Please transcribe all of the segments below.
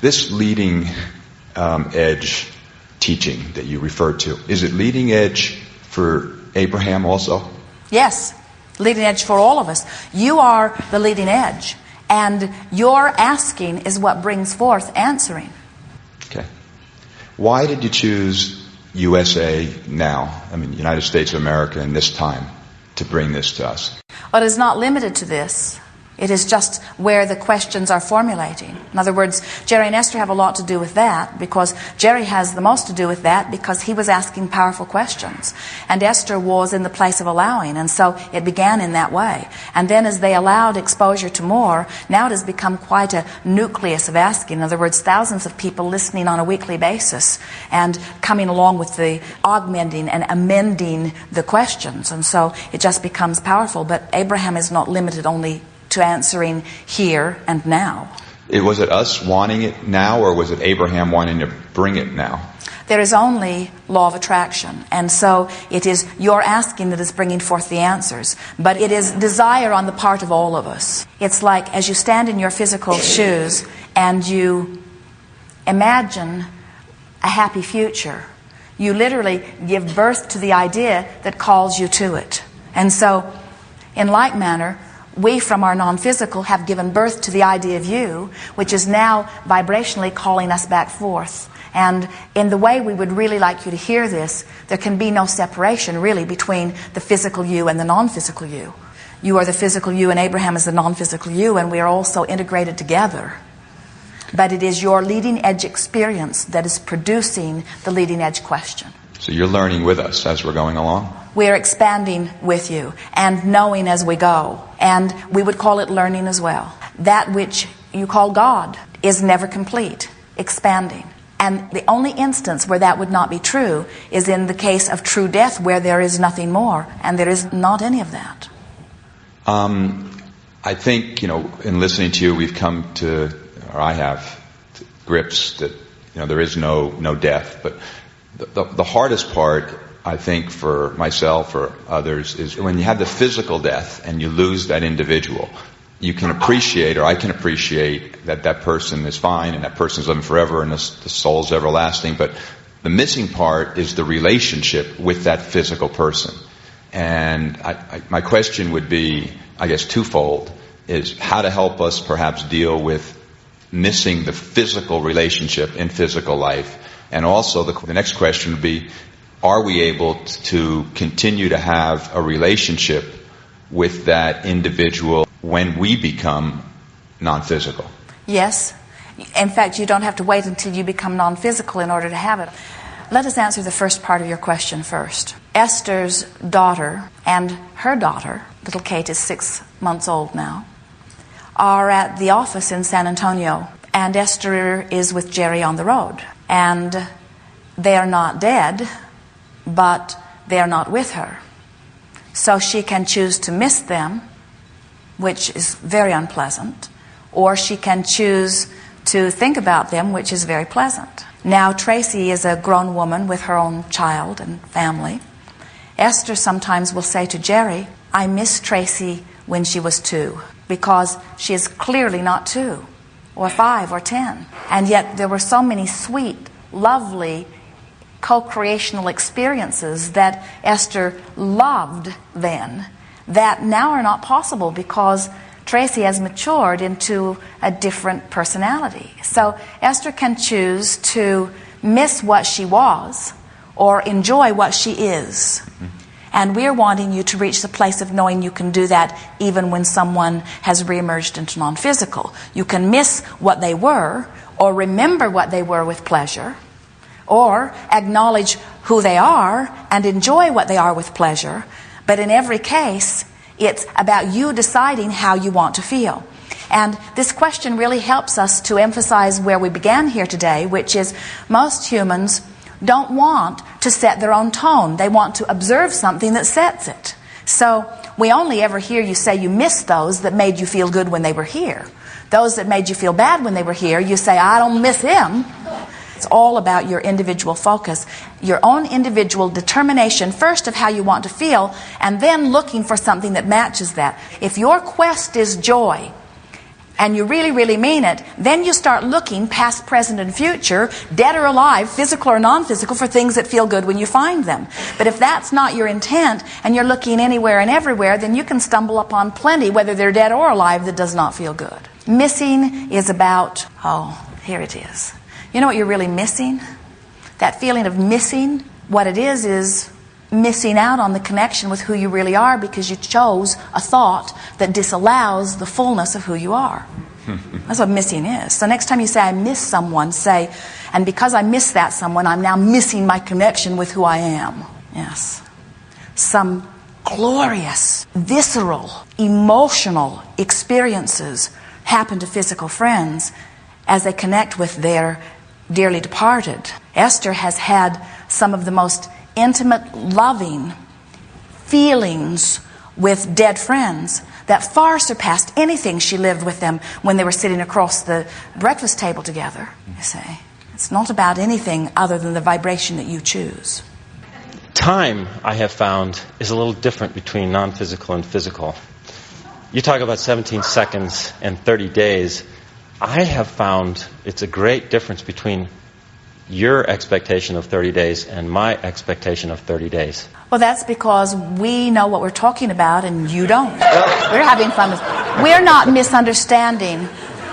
This leading edge teaching that you referred to, is it leading edge for Abraham also? Yes, leading edge for all of us. You are the leading edge, and your asking is what brings forth answering. Okay. Why did you choose USA now? I mean, United States of America in this time to bring this to us? Well, it is not limited to this. It is just where the questions are formulating. In other words, Jerry and Esther have a lot to do with that, because Jerry has the most to do with that because he was asking powerful questions. And Esther was in the place of allowing, and so it began in that way. And then as they allowed exposure to more, now it has become quite a nucleus of asking. In other words, thousands of people listening on a weekly basis and coming along with the augmenting and amending the questions. And so it just becomes powerful. But Abraham is not limited only to answering here and now. Was it us wanting it now, or was it Abraham wanting to bring it now? There is only law of attraction, and so it is your asking that is bringing forth the answers. But it is desire on the part of all of us. It's like as you stand in your physical shoes and you imagine a happy future, you literally give birth to the idea that calls you to it. And so, in like manner, we from our non-physical have given birth to the idea of you, which is now vibrationally calling us back forth. And in the way we would really like you to hear this, there can be no separation really between the physical you and the non-physical you. You are the physical you and Abraham is the non-physical you, and we are also integrated together. But it is your leading edge experience that is producing the leading edge question. So you're learning with us as we're going along? We are expanding with you and knowing as we go. And we would call it learning as well. That which you call God is never complete, expanding. And the only instance where that would not be true is in the case of true death, where there is nothing more, and there is not any of that. I think, in listening to you, we've come to, or I have, to grips that, there is no death. But the hardest part, I think, for myself or others, is when you have the physical death and you lose that individual. You can appreciate, or I can appreciate, that person is fine and that person is living forever and the soul's everlasting. But the missing part is the relationship with that physical person. And my question would be, I guess, twofold, is how to help us perhaps deal with missing the physical relationship in physical life. And also the next question would be, are we able to continue to have a relationship with that individual when we become non-physical? Yes. In fact, you don't have to wait until you become non-physical in order to have it. Let us answer the first part of your question first. Esther's daughter and her daughter, little Kate is 6 months old now, are at the office in San Antonio, and Esther is with Jerry on the road. And they are not dead, but they are not with her. So she can choose to miss them, which is very unpleasant, or she can choose to think about them, which is very pleasant. Now Tracy is a grown woman with her own child and family. Esther sometimes will say to Jerry, I miss Tracy when she was 2, because she is clearly not 2 or 5 or 10. And yet there were so many sweet, lovely, co-creational experiences that Esther loved then that now are not possible because Tracy has matured into a different personality. So Esther can choose to miss what she was or enjoy what she is. And we're wanting you to reach the place of knowing you can do that even when someone has reemerged into non-physical. You can miss what they were or remember what they were with pleasure, or acknowledge who they are and enjoy what they are with pleasure. But in every case, it's about you deciding how you want to feel. And this question really helps us to emphasize where we began here today, which is most humans don't want to set their own tone. They want to observe something that sets it. So we only ever hear you say you miss those that made you feel good when they were here. Those that made you feel bad when they were here, you say, I don't miss him. It's all about your individual focus, your own individual determination first of how you want to feel, and then looking for something that matches that. If your quest is joy, and you really, really mean it, then you start looking past, present, and future, dead or alive, physical or non-physical, for things that feel good when you find them. But if that's not your intent, and you're looking anywhere and everywhere, then you can stumble upon plenty, whether they're dead or alive, that does not feel good. Missing is about, here it is. You know what you're really missing? That feeling of missing, what it is missing out on the connection with who you really are because you chose a thought that disallows the fullness of who you are. That's what missing is. So next time you say, I miss someone, say, and because I miss that someone, I'm now missing my connection with who I am. Yes. Some glorious, visceral, emotional experiences happen to physical friends as they connect with their dearly departed. Esther has had some of the most intimate, loving feelings with dead friends that far surpassed anything she lived with them when they were sitting across the breakfast table together, you see. It's not about anything other than the vibration that you choose. Time, I have found, is a little different between non-physical and physical. You talk about 17 seconds and 30 days. I have found it's a great difference between your expectation of 30 days and my expectation of 30 days. Well, that's because we know what we're talking about and you don't. We're having fun with it. We're not misunderstanding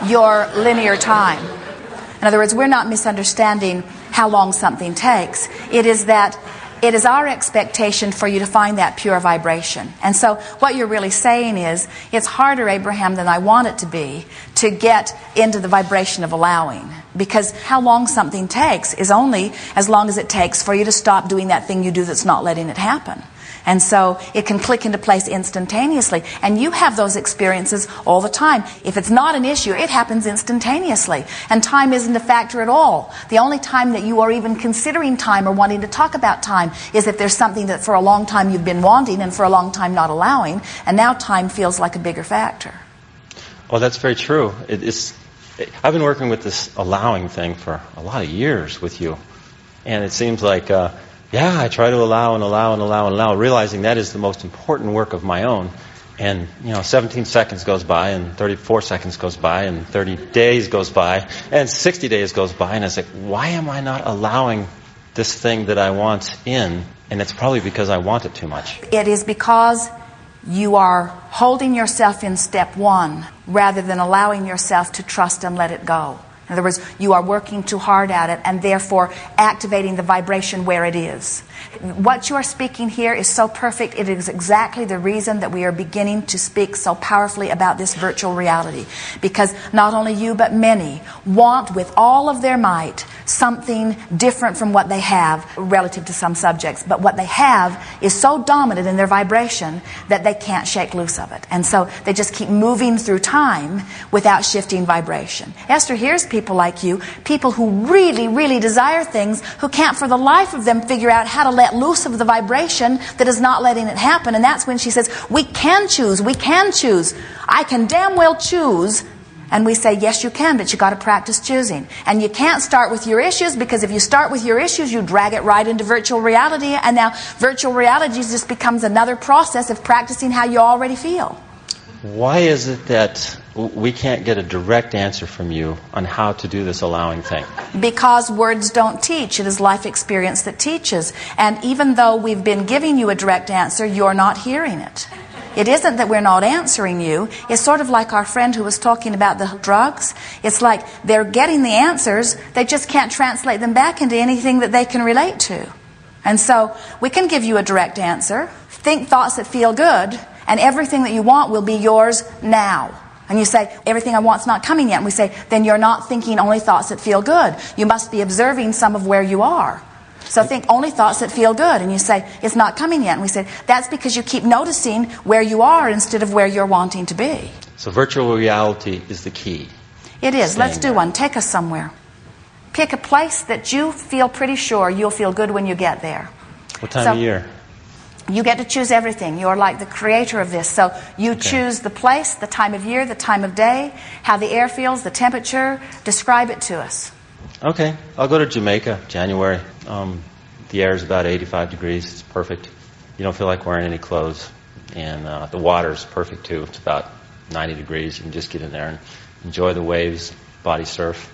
your linear time. In other words, we're not misunderstanding how long something takes. It is that it is our expectation for you to find that pure vibration. And so what you're really saying is, it's harder, Abraham, than I want it to be to get into the vibration of allowing. Because how long something takes is only as long as it takes for you to stop doing that thing you do that's not letting it happen. And so it can click into place instantaneously. And you have those experiences all the time. If it's not an issue, it happens instantaneously. And time isn't a factor at all. The only time that you are even considering time or wanting to talk about time is if there's something that for a long time you've been wanting and for a long time not allowing. And now time feels like a bigger factor. Well, that's very true. I've been working with this allowing thing for a lot of years with you. And it seems like... I try to allow and allow and allow and allow, realizing that is the most important work of my own. And, 17 seconds goes by, and 34 seconds goes by, and 30 days goes by, and 60 days goes by, and it's like, why am I not allowing this thing that I want in? And it's probably because I want it too much. It is because you are holding yourself in step one rather than allowing yourself to trust and let it go. In other words, you are working too hard at it and therefore activating the vibration where it is. What you are speaking here is so perfect. It is exactly the reason that we are beginning to speak so powerfully about this virtual reality. Because not only you, but many want with all of their might something different from what they have relative to some subjects. But what they have is so dominant in their vibration that they can't shake loose of it. And so they just keep moving through time without shifting vibration. Esther, here's people like you, people who really, really desire things, who can't for the life of them figure out how to let loose of the vibration that is not letting it happen. And that's when she says, we can choose, we can choose. I can damn well choose. And we say, yes, you can, but you got to practice choosing. And you can't start with your issues, because if you start with your issues, you drag it right into virtual reality. And now virtual reality just becomes another process of practicing how you already feel. Why is it that we can't get a direct answer from you on how to do this allowing thing? Because words don't teach. It is life experience that teaches. And even though we've been giving you a direct answer, you're not hearing it. It isn't that we're not answering you. It's sort of like our friend who was talking about the drugs. It's like they're getting the answers, they just can't translate them back into anything that they can relate to. And so we can give you a direct answer. Think thoughts that feel good, and everything that you want will be yours now. And you say, everything I want's not coming yet. And we say, then you're not thinking only thoughts that feel good. You must be observing some of where you are. So think only thoughts that feel good. And you say, it's not coming yet. And we say, that's because you keep noticing where you are instead of where you're wanting to be. So virtual reality is the key. It is. Let's do one. Take us somewhere. Pick a place that you feel pretty sure you'll feel good when you get there. What time of year? You get to choose everything. You're like the creator of this. So you choose the place, the time of year, the time of day, how the air feels, the temperature. Describe it to us. Okay. I'll go to Jamaica, January. The air is about 85 degrees. It's perfect. You don't feel like wearing any clothes. And the water's perfect, too. It's about 90 degrees. You can just get in there and enjoy the waves, body surf.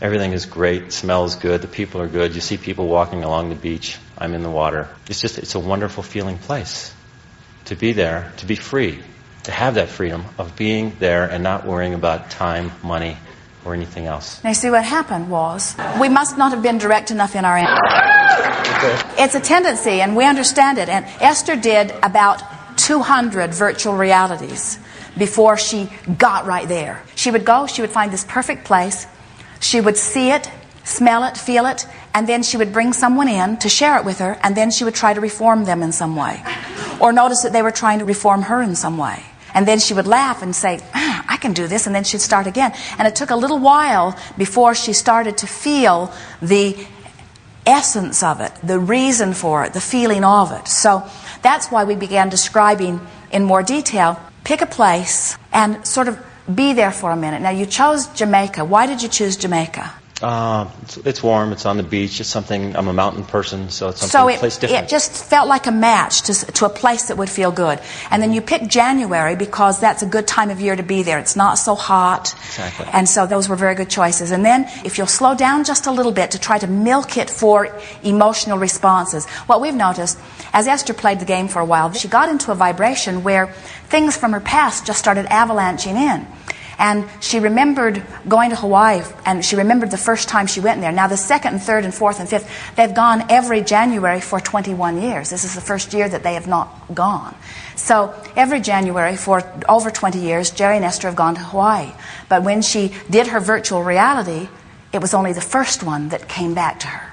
Everything is great, smells good, the people are good. You see people walking along the beach. I'm in the water. It's a wonderful feeling place to be there, to be free, to have that freedom of being there and not worrying about time, money, or anything else. Now, you see, what happened was we must not have been direct enough in our answer. It's a tendency, and we understand it. And Esther did about 200 virtual realities before she got right there. She would go, she would find this perfect place, she would see it, smell it, feel it, and then she would bring someone in to share it with her, and then she would try to reform them in some way. Or notice that they were trying to reform her in some way. And then she would laugh and say, I can do this, and then she'd start again. And it took a little while before she started to feel the essence of it, the reason for it, the feeling of it. So that's why we began describing in more detail. Pick a place and sort of be there for a minute. Now, you chose Jamaica. Why did you choose Jamaica? It's warm. It's on the beach. It's something. I'm a mountain person, so it's something a place different. It just felt like a match to a place that would feel good. And then you picked January because that's a good time of year to be there. It's not so hot. Exactly. And so those were very good choices. And then if you'll slow down just a little bit to try to milk it for emotional responses, what we've noticed, as Esther played the game for a while, she got into a vibration where things from her past just started avalanching in. And she remembered going to Hawaii, and she remembered the first time she went there. Now, the second and third and fourth and fifth, they've gone every January for 21 years. This is the first year that they have not gone. So every January for over 20 years, Jerry and Esther have gone to Hawaii. But when she did her virtual reality, it was only the first one that came back to her,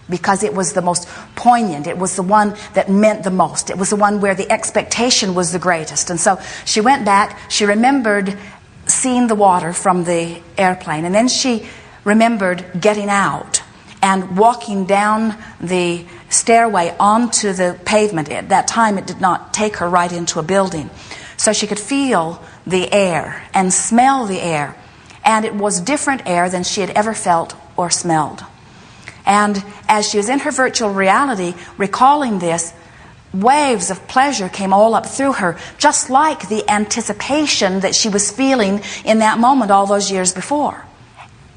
because it was the most poignant. It was the one that meant the most. It was the one where the expectation was the greatest. And so she went back. She remembered seeing the water from the airplane, and then she remembered getting out and walking down the stairway onto the pavement. At that time, it did not take her right into a building, so she could feel the air and smell the air, and it was different air than she had ever felt or smelled. And as she was in her virtual reality recalling this, waves of pleasure came all up through her, just like the anticipation that she was feeling in that moment all those years before.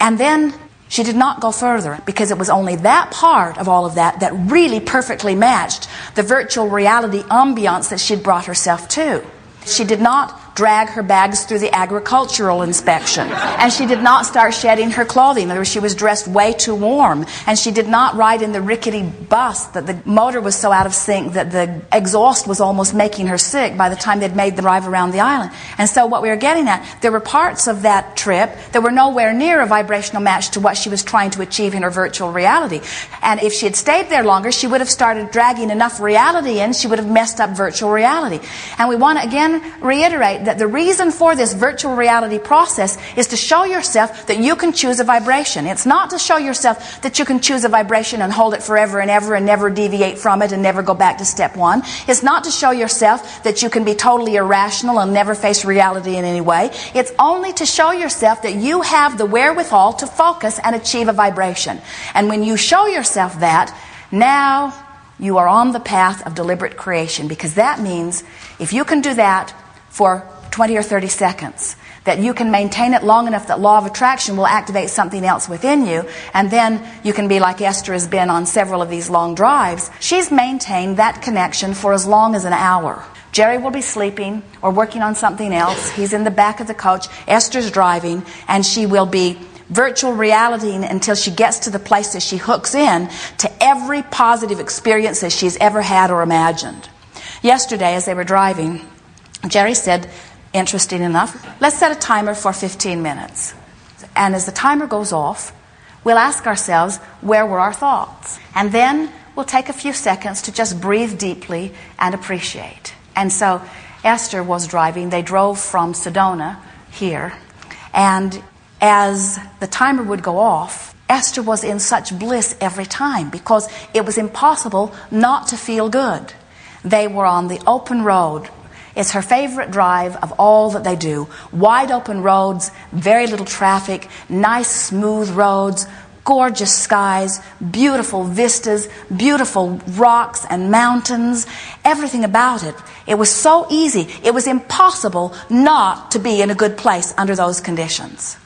And then she did not go further, because it was only that part of all of that that really perfectly matched the virtual reality ambiance that she'd brought herself to. She did not drag her bags through the agricultural inspection, and she did not start shedding her clothing. In other words, she was dressed way too warm, and she did not ride in the rickety bus that the motor was so out of sync that the exhaust was almost making her sick by the time they'd made the drive around the island. And so what we were getting at, there were parts of that trip that were nowhere near a vibrational match to what she was trying to achieve in her virtual reality. And if she had stayed there longer, she would have started dragging enough reality in, she would have messed up virtual reality. And we want to again reiterate that the reason for this virtual reality process is to show yourself that you can choose a vibration. It's not to show yourself that you can choose a vibration and hold it forever and ever and never deviate from it and never go back to step one. It's not to show yourself that you can be totally irrational and never face reality in any way. It's only to show yourself that you have the wherewithal to focus and achieve a vibration. And when you show yourself that, now you are on the path of deliberate creation, because that means if you can do that for 20 or 30 seconds, that you can maintain it long enough that law of attraction will activate something else within you, and then you can be like Esther has been on several of these long drives. She's maintained that connection for as long as an hour. Jerry will be sleeping or working on something else. He's in the back of the coach. Esther's driving, and she will be virtual reality until she gets to the place that she hooks in to every positive experience that she's ever had or imagined. Yesterday, as they were driving, Jerry said, interesting enough, let's set a timer for 15 minutes. And as the timer goes off, we'll ask ourselves, where were our thoughts? And then we'll take a few seconds to just breathe deeply and appreciate. And so Esther was driving. They drove from Sedona here. And as the timer would go off, Esther was in such bliss every time, because it was impossible not to feel good. They were on the open road. It's her favorite drive of all that they do. Wide open roads, very little traffic, nice smooth roads, gorgeous skies, beautiful vistas, beautiful rocks and mountains, everything about it. It was so easy. It was impossible not to be in a good place under those conditions.